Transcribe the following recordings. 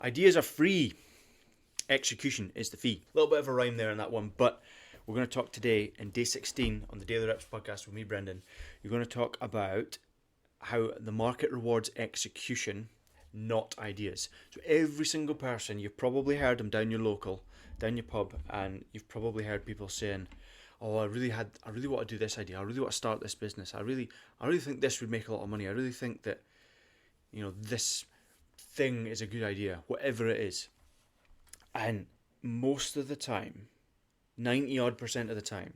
Ideas are free. Execution is the fee. A little bit of a rhyme there in that one, but we're going to talk today in day 16 on the Daily Reps podcast with me, Brendan. You're going to talk about how the market rewards execution, not ideas. So every single person, you've probably heard them down your local, down your pub, and you've probably heard people saying, "Oh, I really want to do this idea. I really want to start this business. I really think this would make a lot of money. I really think that, this thing is a good idea, whatever it is." And most of the time, 90 odd percent of the time,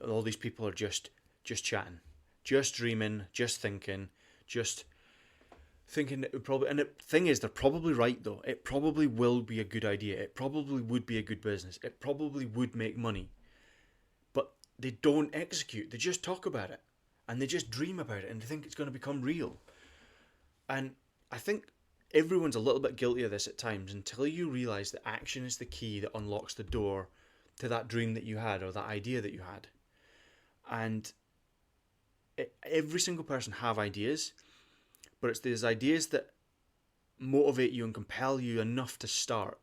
all these people are just chatting, just dreaming, just thinking that it would probably, and the thing is, they're probably right though. It probably will be a good idea. It probably would be a good business. It probably would make money. But they don't execute. They just talk about it. And they just dream about it and they think it's going to become real. And I think everyone's a little bit guilty of this at times until you realise that action is the key that unlocks the door to that dream that you had or that idea that you had. And every single person have ideas, but it's these ideas that motivate you and compel you enough to start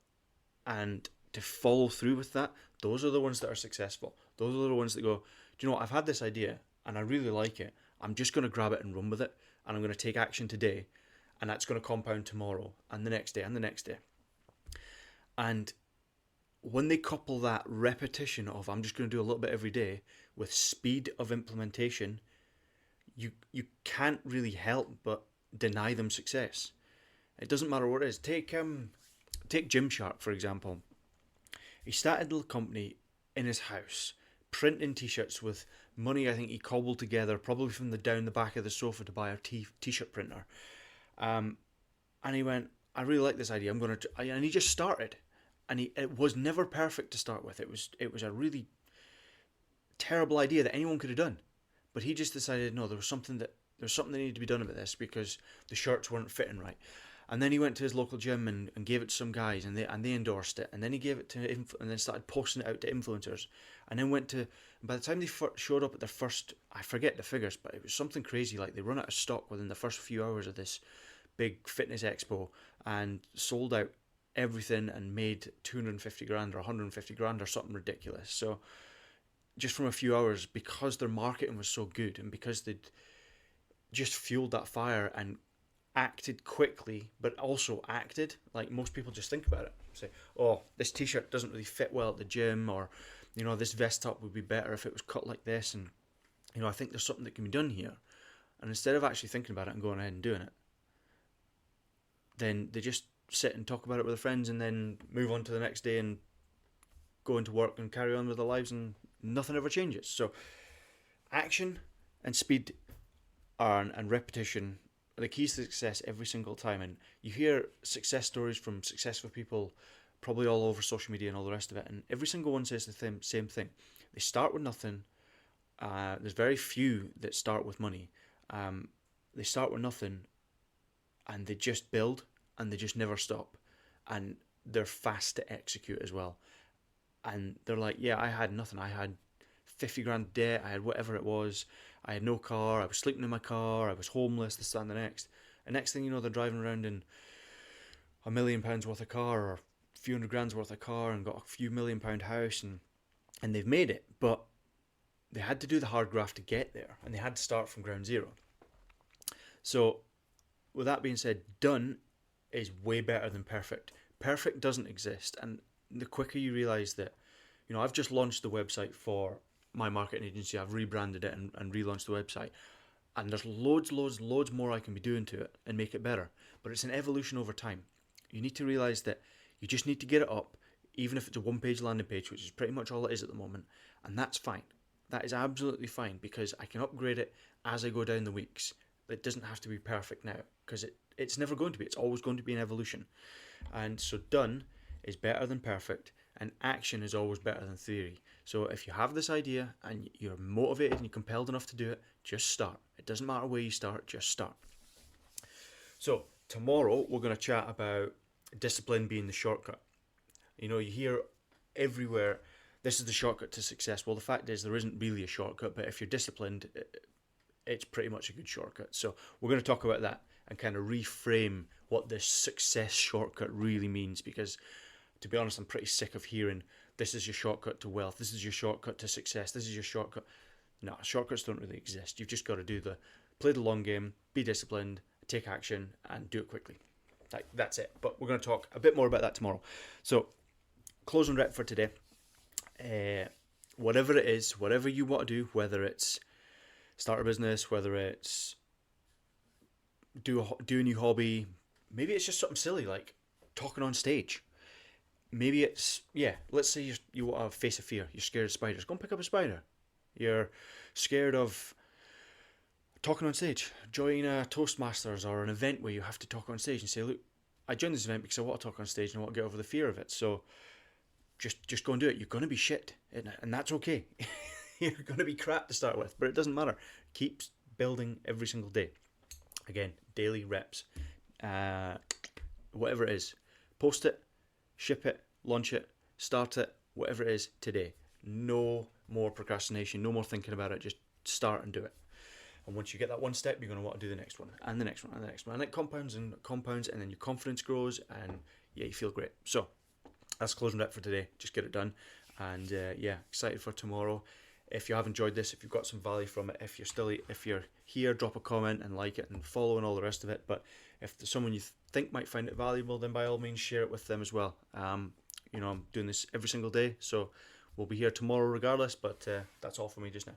and to follow through with that. Those are the ones that are successful. Those are the ones that go, do you know what, I've had this idea and I really like it. I'm just going to grab it and run with it, and I'm going to take action today. And that's going to compound tomorrow and the next day and the next day. And when they couple that repetition of I'm just going to do a little bit every day with speed of implementation, you can't really help but deny them success. It doesn't matter what it is. Take Gymshark, for example. He started the company in his house, printing t-shirts with money I think he cobbled together, probably from down the back of the sofa to buy a t-shirt printer. And he went, I really like this idea. And he just started, and it was never perfect to start with. It was a really terrible idea that anyone could have done, but he just decided no, there was something that needed to be done about this because the shirts weren't fitting right. And then he went to his local gym and gave it to some guys, and they endorsed it. And then he gave it to and then started posting it out to influencers. And then by the time they showed up at their first, I forget the figures, but it was something crazy. Like they run out of stock within the first few hours of this big fitness expo and sold out everything and made 250 grand or 150 grand or something ridiculous. So just from a few hours, because their marketing was so good and because they'd just fueled that fire and acted quickly, but also acted like most people just think about it. Say, oh, this t-shirt doesn't really fit well at the gym, or this vest top would be better if it was cut like this, and I think there's something that can be done here. And instead of actually thinking about it and going ahead and doing it, then they just sit and talk about it with their friends and then move on to the next day and go into work and carry on with their lives, and nothing ever changes. So action and speed and repetition are the keys to success every single time. And you hear success stories from successful people probably all over social media and all the rest of it, and every single one says the same thing. They start with nothing. There's very few that start with money. They start with nothing and they just build and they just never stop, and they're fast to execute as well. And they're like, yeah, I had nothing. I had 50 grand debt. I had whatever it was. I had no car. I was sleeping in my car. I was homeless, this, that, and the next. And next thing you know, they're driving around in £1 million worth of car or a few hundred grand's worth of car and got a few £1 million house, and they've made it. But they had to do the hard graft to get there, and they had to start from ground zero. So with that being said, done is way better than perfect. Perfect doesn't exist. And the quicker you realise that, I've just launched the website for my marketing agency. I've rebranded it and relaunched the website. And there's loads more I can be doing to it and make it better. But it's an evolution over time. You need to realise that you just need to get it up, even if it's a one-page landing page, which is pretty much all it is at the moment. And that's fine. That is absolutely fine, because I can upgrade it as I go down the weeks. It doesn't have to be perfect now, because it's never going to be. It's always going to be an evolution. And so done is better than perfect, and action is always better than theory. So if you have this idea and you're motivated and you're compelled enough to do it, just start. It doesn't matter where you start, just start. So tomorrow we're going to chat about discipline being the shortcut. You hear everywhere, this is the shortcut to success. Well, the fact is there isn't really a shortcut, but if you're disciplined, it's pretty much a good shortcut. So we're going to talk about that and kind of reframe what this success shortcut really means, because to be honest, I'm pretty sick of hearing this is your shortcut to wealth, this is your shortcut to success, this is your shortcut. No, shortcuts don't really exist. You've just got to play the long game, be disciplined, take action, and do it quickly. That's it. But we're going to talk a bit more about that tomorrow. So, closing rep for today. Whatever it is, whatever you want to do, whether it's start a business, whether it's do a new hobby, maybe it's just something silly like talking on stage. Maybe it's, let's say you want to face a fear. You're scared of spiders. Go and pick up a spider. You're scared of talking on stage. Join a Toastmasters or an event where you have to talk on stage and say, look, I joined this event because I want to talk on stage and I want to get over the fear of it. So just go and do it. You're going to be shit, and that's okay. You're going to be crap to start with, but it doesn't matter. Keep building every single day. Again, daily reps. Whatever it is. Post it, ship it, launch it, start it, whatever it is today. No more procrastination, no more thinking about it. Just start and do it. And once you get that one step, you're going to want to do the next one, and the next one, and the next one. And it compounds and compounds, and then your confidence grows, and you feel great. So that's closing rep for today. Just get it done. And excited for tomorrow. If you have enjoyed this, if you've got some value from it, if you're here, drop a comment and like it and follow and all the rest of it. But if there's someone you think might find it valuable, then by all means share it with them as well. I'm doing this every single day, so we'll be here tomorrow regardless. But that's all for me just now.